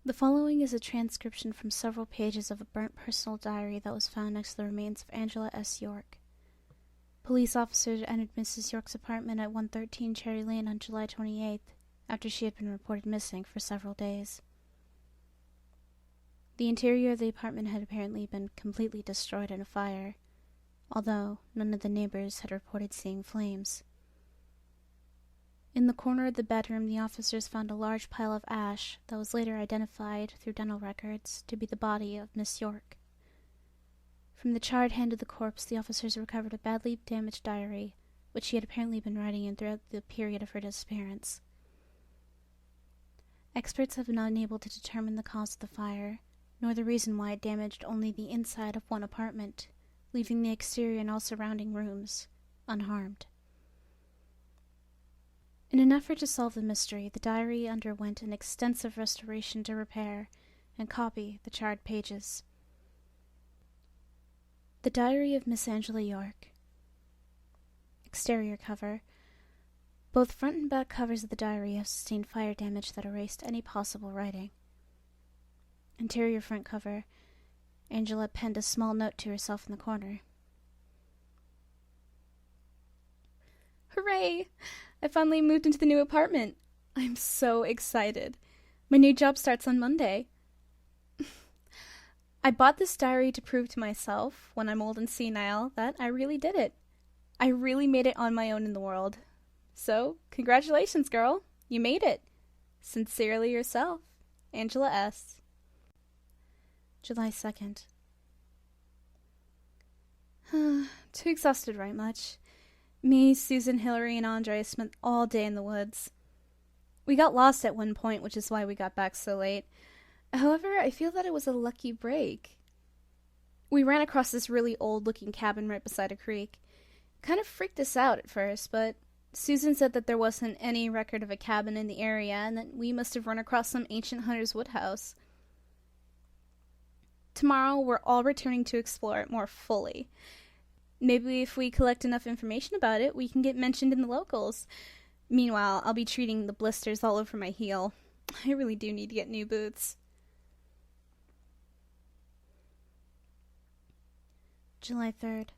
The following is a transcription from several pages of a burnt personal diary that was found next to the remains of Angela S. York. Police officers entered Mrs. York's apartment at 113 Cherry Lane on July 28th, after she had been reported missing for several days. The interior of the apartment had apparently been completely destroyed in a fire, although none of the neighbors had reported seeing flames. In the corner of the bedroom, the officers found a large pile of ash that was later identified through dental records to be the body of Miss York. From the charred hand of the corpse, the officers recovered a badly damaged diary, which she had apparently been writing in throughout the period of her disappearance. Experts have not been able to determine the cause of the fire, nor the reason why it damaged only the inside of one apartment, leaving the exterior and all surrounding rooms unharmed. In an effort to solve the mystery, the diary underwent an extensive restoration to repair and copy the charred pages. The Diary of Miss Angela York. Exterior cover. Both front and back covers of the diary have sustained fire damage that erased any possible writing. Interior front cover. Angela penned a small note to herself in the corner. Hooray! I finally moved into the new apartment. I'm so excited. My new job starts on Monday. I bought this diary to prove to myself, when I'm old and senile, that I really did it. I really made it on my own in the world. So, congratulations, girl. You made it. Sincerely yourself, Angela S. July 2nd. Too exhausted, right much? Me, Susan, Hillary, and Andre spent all day in the woods. We got lost at one point, which is why we got back so late. However, I feel that it was a lucky break. We ran across this really old-looking cabin right beside a creek. Kind of freaked us out at first, but Susan said that there wasn't any record of a cabin in the area and that we must have run across some ancient hunter's woodhouse. Tomorrow, we're all returning to explore it more fully. Maybe if we collect enough information about it, we can get mentioned in the locals. Meanwhile, I'll be treating the blisters all over my heel. I really do need to get new boots. July 3rd.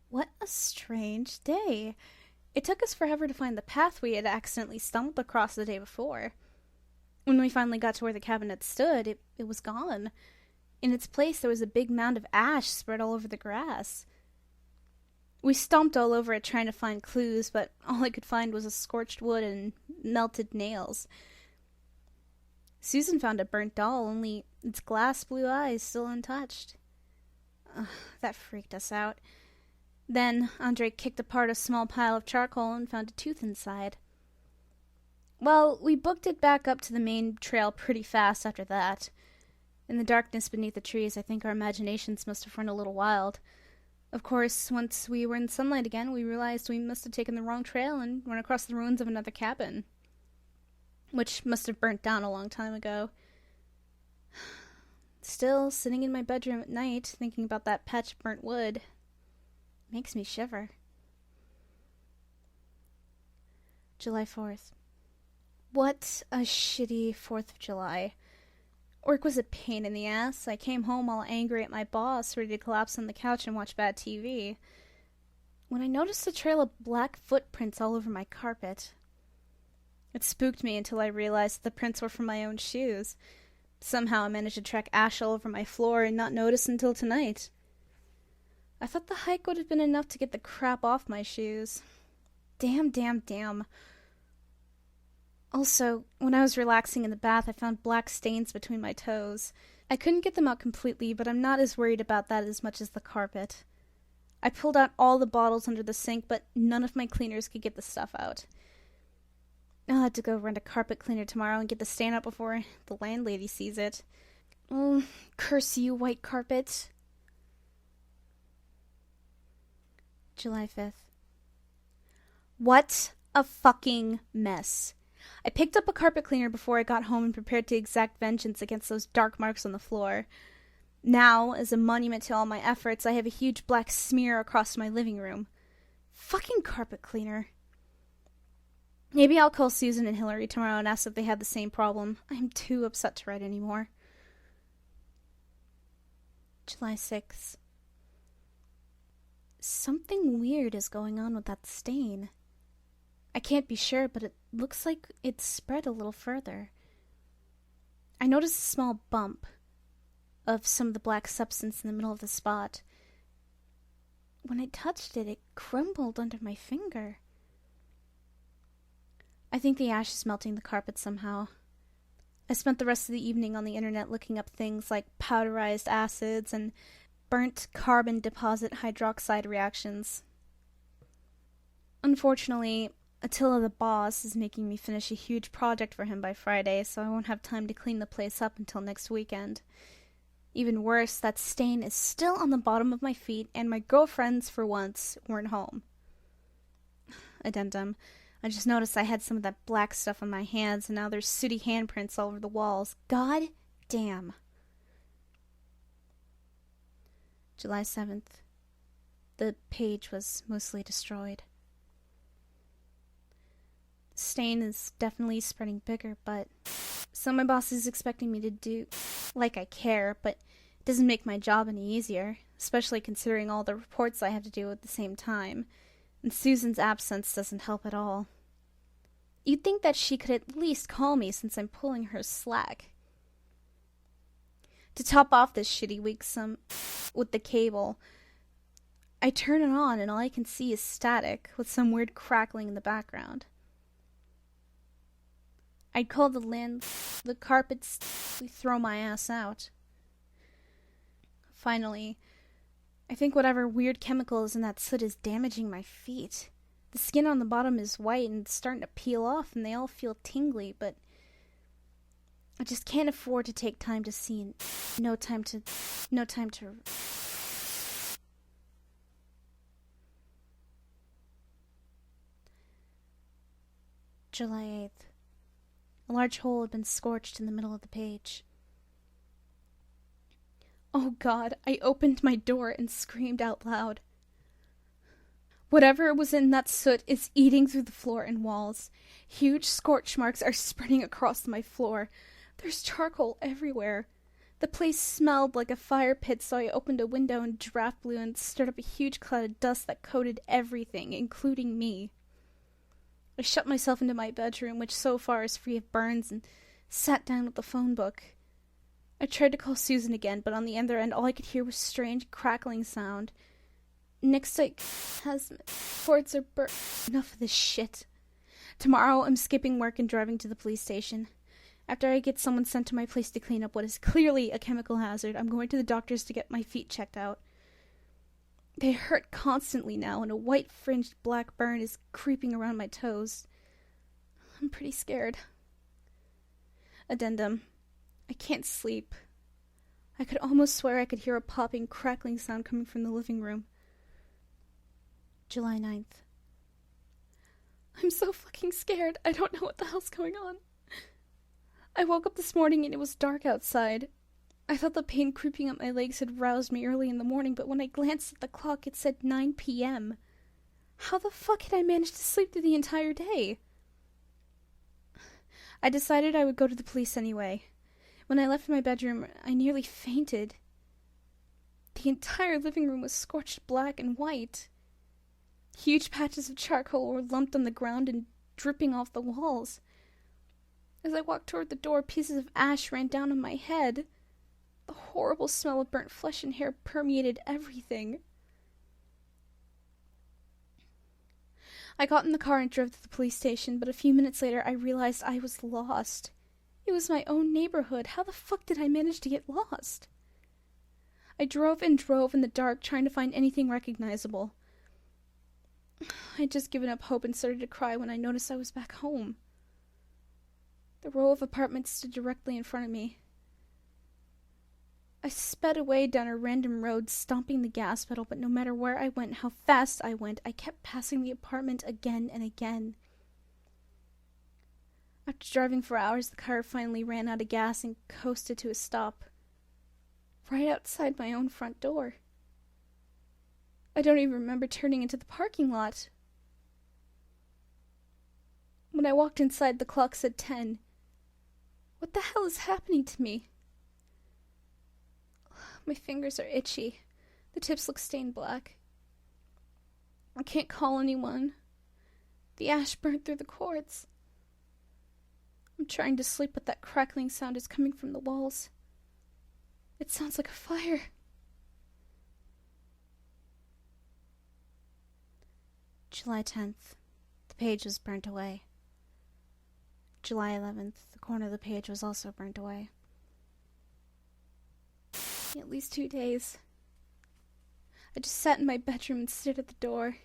What a strange day. It took us forever to find the path we had accidentally stumbled across the day before. When we finally got to where the cabin had stood, it was gone. In its place, there was a big mound of ash spread all over the grass. We stomped all over it trying to find clues, but all I could find was a scorched wood and melted nails. Susan found a burnt doll, only its glass blue eyes still untouched. That freaked us out. Then Andre kicked apart a small pile of charcoal and found a tooth inside. Well, we booked it back up to the main trail pretty fast after that. In the darkness beneath the trees, I think our imaginations must have run a little wild. Of course, once we were in sunlight again, we realized we must have taken the wrong trail and run across the ruins of another cabin, which must have burnt down a long time ago. Still, sitting in my bedroom at night, thinking about that patch of burnt wood, makes me shiver. July 4th. What a shitty 4th of July. Work was a pain in the ass. I came home all angry at my boss, ready to collapse on the couch and watch bad TV, when I noticed a trail of black footprints all over my carpet. It spooked me until I realized the prints were from my own shoes. Somehow I managed to track ash all over my floor and not notice until tonight. I thought the hike would have been enough to get the crap off my shoes. Damn. Also, when I was relaxing in the bath, I found black stains between my toes. I couldn't get them out completely, but I'm not as worried about that as much as the carpet. I pulled out all the bottles under the sink, but none of my cleaners could get the stuff out. I'll have to go rent a carpet cleaner tomorrow and get the stain out before the landlady sees it. Oh, curse you, white carpet. July 5th. What a fucking mess. I picked up a carpet cleaner before I got home and prepared to exact vengeance against those dark marks on the floor. Now, as a monument to all my efforts, I have a huge black smear across my living room. Fucking carpet cleaner. Maybe I'll call Susan and Hillary tomorrow and ask if they have the same problem. I'm too upset to write anymore. July 6th. Something weird is going on with that stain. I can't be sure, but it looks like it's spread a little further. I noticed a small bump of some of the black substance in the middle of the spot. When I touched it, it crumbled under my finger. I think the ash is melting the carpet somehow. I spent the rest of the evening on the internet looking up things like powderized acids and burnt carbon deposit hydroxide reactions. Unfortunately, Attila the boss is making me finish a huge project for him by Friday, so I won't have time to clean the place up until next weekend. Even worse, that stain is still on the bottom of my feet, and my girlfriends, for once, weren't home. Addendum. I just noticed I had some of that black stuff on my hands, and now there's sooty handprints all over the walls. God damn. July 7th. The page was mostly destroyed. The stain is definitely spreading bigger, but so my boss is expecting me to do like I care, but it doesn't make my job any easier, especially considering all the reports I have to do at the same time, and Susan's absence doesn't help at all. You'd think that she could at least call me since I'm pulling her slack. To top off this shitty week with the cable, I turn it on and all I can see is static with some weird crackling in the background. I'd call the carpets throw my ass out. Finally, I think whatever weird chemical is in that soot is damaging my feet. The skin on the bottom is white and it's starting to peel off and they all feel tingly, but I just can't afford to take time to see and no time to... July 8th. A large hole had been scorched in the middle of the page. Oh God, I opened my door and screamed out loud. Whatever was in that soot is eating through the floor and walls. Huge scorch marks are spreading across my floor. There's charcoal everywhere. The place smelled like a fire pit, so I opened a window and draft blew and stirred up a huge cloud of dust that coated everything, including me. I shut myself into my bedroom, which so far is free of burns, and sat down with the phone book. I tried to call Susan again, but on the other end all I could hear was strange crackling sound. Next has boards are burnt. Enough of this shit. Tomorrow I'm skipping work and driving to the police station. After I get someone sent to my place to clean up what is clearly a chemical hazard, I'm going to the doctor's to get my feet checked out. They hurt constantly now, and a white-fringed black burn is creeping around my toes. I'm pretty scared. Addendum. I can't sleep. I could almost swear I could hear a popping, crackling sound coming from the living room. July 9th. I'm so fucking scared. I don't know what the hell's going on. I woke up this morning and it was dark outside. I thought the pain creeping up my legs had roused me early in the morning, but when I glanced at the clock, it said 9 p.m. How the fuck had I managed to sleep through the entire day? I decided I would go to the police anyway. When I left my bedroom, I nearly fainted. The entire living room was scorched black and white. Huge patches of charcoal were lumped on the ground and dripping off the walls. As I walked toward the door, pieces of ash ran down on my head. The horrible smell of burnt flesh and hair permeated everything. I got in the car and drove to the police station, but a few minutes later I realized I was lost. It was my own neighborhood. How the fuck did I manage to get lost? I drove and drove in the dark, trying to find anything recognizable. I'd just given up hope and started to cry when I noticed I was back home. The row of apartments stood directly in front of me. I sped away down a random road, stomping the gas pedal, but no matter where I went, how fast I went, I kept passing the apartment again and again. After driving for hours, the car finally ran out of gas and coasted to a stop, right outside my own front door. I don't even remember turning into the parking lot. When When I walked inside, the clock said 10. What the hell is happening to me? My fingers are itchy. The tips look stained black. I can't call anyone. The ash burnt through the cords. I'm trying to sleep, but that crackling sound is coming from the walls. It sounds like a fire. July 10th. The page was burnt away. July 11th. The corner of the page was also burnt away. At least 2 days. I just sat in my bedroom and stared at the door.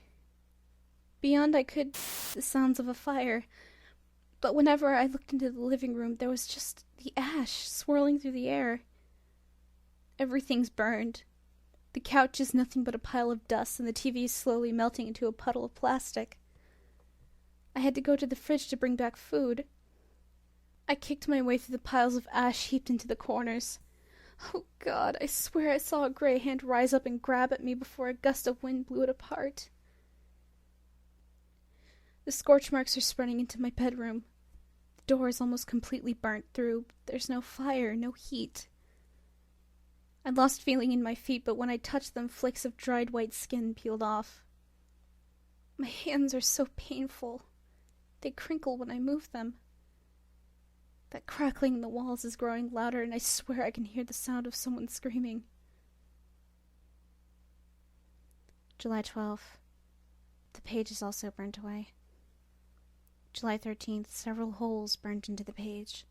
Beyond I could the sounds of a fire, but whenever I looked into the living room, there was just the ash swirling through the air. Everything's burned. The couch is nothing but a pile of dust, and the TV is slowly melting into a puddle of plastic. I had to go to the fridge to bring back food. I kicked my way through the piles of ash heaped into the corners. Oh God, I swear I saw a gray hand rise up and grab at me before a gust of wind blew it apart. The scorch marks are spreading into my bedroom. The door is almost completely burnt through. There's no fire, no heat. I lost feeling in my feet, but when I touched them, flakes of dried white skin peeled off. My hands are so painful. They crinkle when I move them. That crackling in the walls is growing louder, and I swear I can hear the sound of someone screaming. July 12th. The page is also burnt away. July 13th. Several holes burned into the page.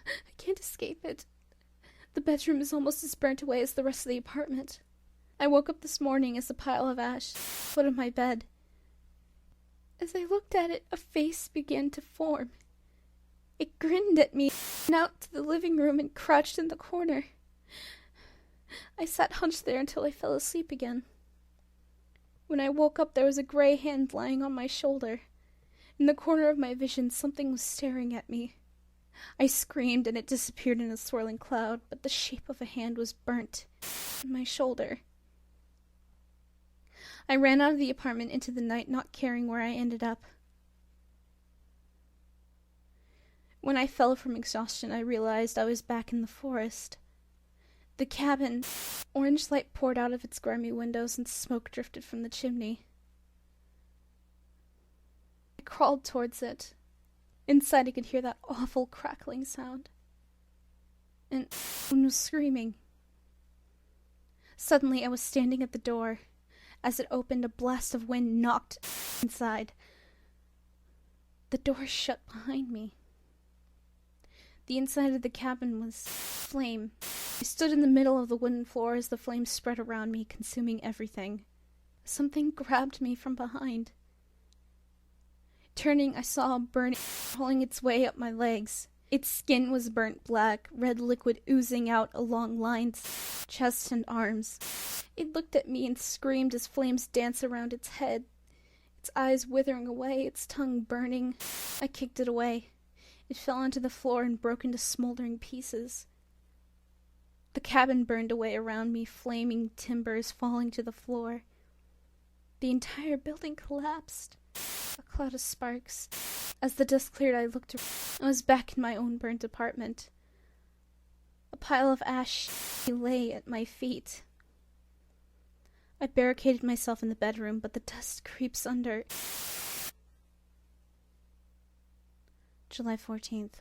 I can't escape it. The bedroom is almost as burnt away as the rest of the apartment. I woke up this morning as a pile of ash at the foot of my bed. As I looked at it, a face began to form. It grinned at me, went out to the living room, and crouched in the corner. I sat hunched there until I fell asleep again. When I woke up, there was a gray hand lying on my shoulder. In the corner of my vision, something was staring at me. I screamed, and it disappeared in a swirling cloud, but the shape of a hand was burnt on my shoulder. I ran out of the apartment into the night, not caring where I ended up. When I fell from exhaustion, I realized I was back in the forest. The cabin, orange light poured out of its grimy windows and smoke drifted from the chimney. I crawled towards it. Inside I could hear that awful crackling sound. And someone was screaming. Suddenly I was standing at the door. As it opened, a blast of wind knocked inside. The door shut behind me. The inside of the cabin was flame. I stood in the middle of the wooden floor as the flames spread around me, consuming everything. Something grabbed me from behind. Turning, I saw a burning crawling its way up my legs. Its skin was burnt black, red liquid oozing out along lines, chest and arms. It looked at me and screamed as flames danced around its head, its eyes withering away, its tongue burning. I kicked it away. It fell onto the floor and broke into smoldering pieces. The cabin burned away around me, flaming timbers falling to the floor. The entire building collapsed. A cloud of sparks. As the dust cleared, I looked around. I was back in my own burnt apartment. A pile of ash lay at my feet. I barricaded myself in the bedroom, but the dust creeps under. July 14th.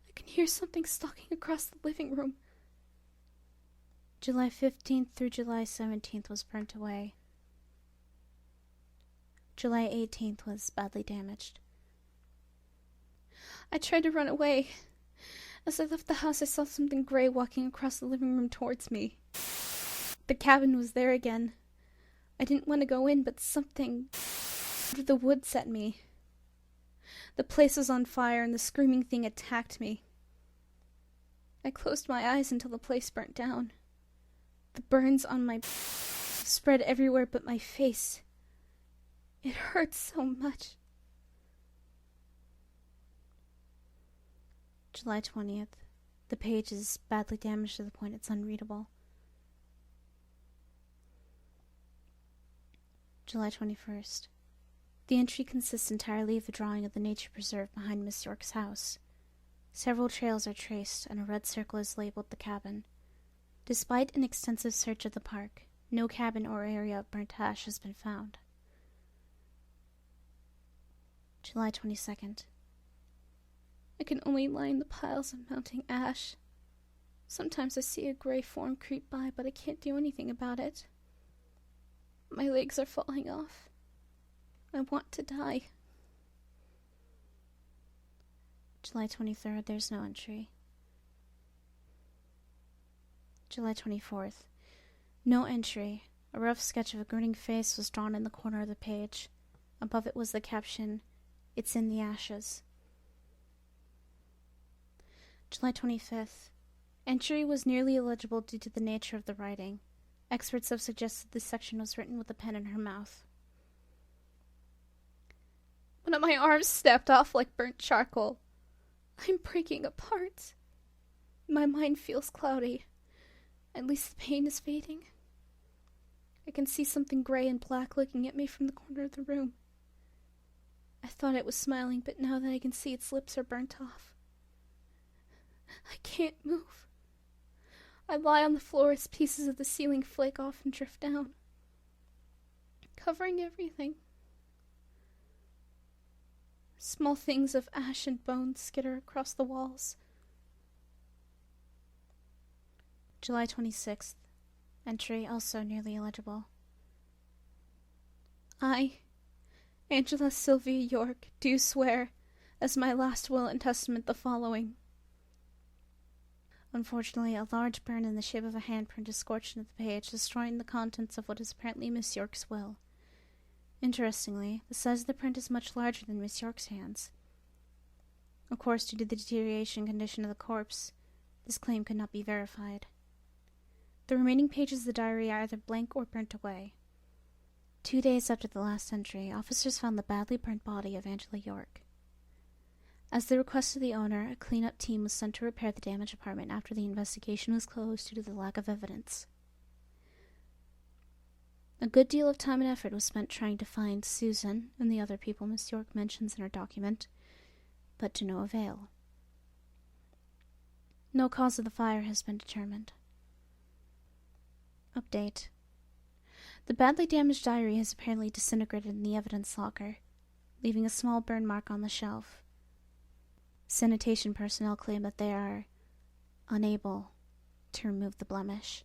I can hear something stalking across the living room. July 15th through July 17th was burnt away. July 18th was badly damaged. I tried to run away. As I left the house, I saw something gray walking across the living room towards me. The cabin was there again. I didn't want to go in, but something out of the woods at me. The place was on fire, and the screaming thing attacked me. I closed my eyes until the place burnt down. The burns on my spread everywhere but my face. It hurt so much. July 20th. The page is badly damaged to the point it's unreadable. July 21st. The entry consists entirely of a drawing of the nature preserve behind Miss York's house. Several trails are traced, and a red circle is labeled the cabin. Despite an extensive search of the park, no cabin or area of burnt ash has been found. July 22nd. I can only line the piles of mounting ash. Sometimes I see a gray form creep by, but I can't do anything about it. My legs are falling off. I want to die. July 23rd, there's no entry. July 24th, no entry. A rough sketch of a grinning face was drawn in the corner of the page. Above it was the caption, "It's in the ashes." July 25th, entry was nearly illegible due to the nature of the writing. Experts have suggested this section was written with a pen in her mouth. One of my arms snapped off like burnt charcoal. I'm breaking apart. My mind feels cloudy. At least the pain is fading. I can see something gray and black looking at me from the corner of the room. I thought it was smiling, but now that I can see its lips are burnt off. I can't move. I lie on the floor as pieces of the ceiling flake off and drift down, covering everything. Small things of ash and bones skitter across the walls. July 26th. Entry also nearly illegible. I, Angela Sylvia York, do swear, as my last will and testament, the following. Unfortunately, a large burn in the shape of a handprint is scorched into the page, destroying the contents of what is apparently Miss York's will. Interestingly, the size of the print is much larger than Miss York's hands. Of course, due to the deterioration condition of the corpse, this claim could not be verified. The remaining pages of the diary are either blank or burnt away. 2 days after the last entry, officers found the badly burnt body of Angela York. As the request of the owner, a cleanup team was sent to repair the damaged apartment after the investigation was closed due to the lack of evidence. A good deal of time and effort was spent trying to find Susan and the other people Miss York mentions in her document, but to no avail. No cause of the fire has been determined. Update. The badly damaged diary has apparently disintegrated in the evidence locker, leaving a small burn mark on the shelf. Sanitation personnel claim that they are unable to remove the blemish.